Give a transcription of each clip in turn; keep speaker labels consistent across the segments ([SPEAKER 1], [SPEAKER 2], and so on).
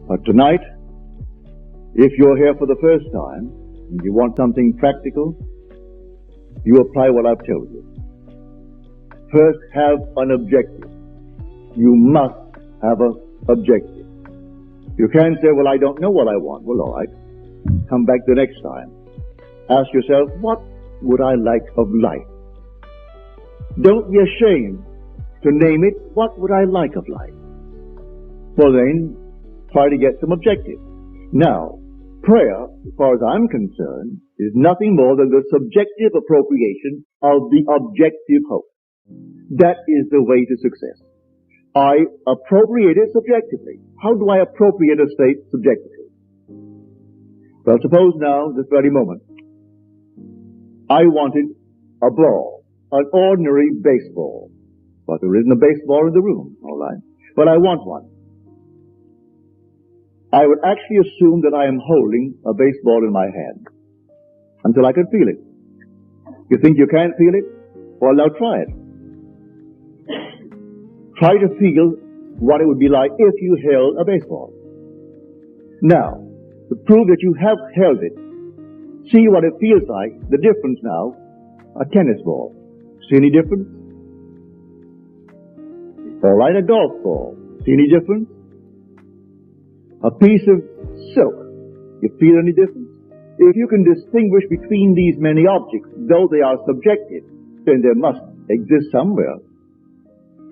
[SPEAKER 1] But tonight, if you're here for the first time and you want something practical, you apply what I've told you. First, have an objective. You must have an objective. You can't say, well, I don't know what I want. Well, all right. Come back the next time. Ask yourself, what would I like of life? Don't be ashamed to name it. What would I like of life? Well, then, try to get some objectives. Now, prayer, as far as I'm concerned, is nothing more than the subjective appropriation of the objective hope. That is the way to success. I appropriate it subjectively. How do I appropriate a state subjectively? Well, suppose now, this very moment, I wanted a ball, an ordinary baseball. But there isn't a baseball in the room, all right? But I want one. I would actually assume that I am holding a baseball in my hand until I can feel it. You think you can't feel it? Well, now try it. Try to feel what it would be like if you held a baseball. Now, to prove that you have held it, see what it feels like, the difference now, a tennis ball. See any difference? All right, a golf ball. See any difference? A piece of silk. You feel any difference? If you can distinguish between these many objects, though they are subjective, then there must exist somewhere.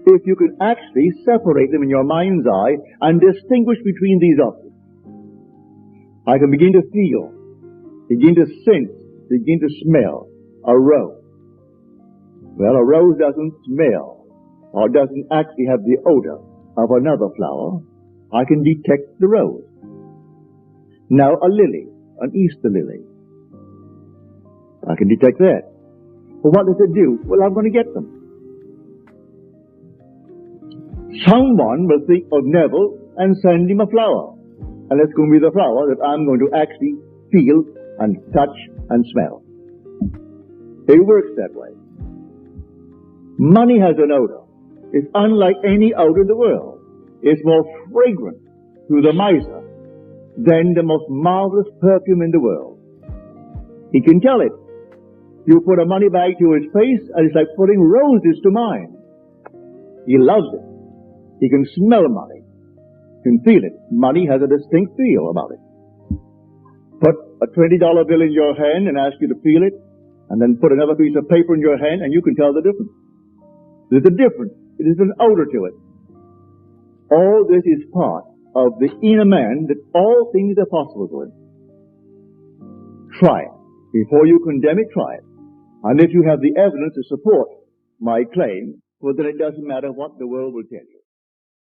[SPEAKER 1] If you can actually separate them in your mind's eye and distinguish between these objects, I can begin to feel, begin to sense, begin to smell a rose. Well, a rose doesn't smell or doesn't actually have the odor of another flower. I can detect the rose. Now a lily, an Easter lily. I can detect that. Well, what does it do? Well, I'm going to get them. Someone will think of Neville and send him a flower. And it's going to be the flower that I'm going to actually feel and touch and smell. It works that way. Money has an odor. It's unlike any odor in the world. It's more fragrant to the miser than the most marvelous perfume in the world. He can tell it. You put a money bag to his face, and it's like putting roses to mine. He loves it. He can smell money. He can feel it. Money has a distinct feel about it. Put a $20 bill in your hand and ask you to feel it, and then put another piece of paper in your hand, and you can tell the difference. There's a difference. It is an odor to it. All this is part of the inner man, that all things are possible to him. Try it. Before you condemn it, try it. And if you have the evidence to support my claim, well, then it doesn't matter what the world will tell you.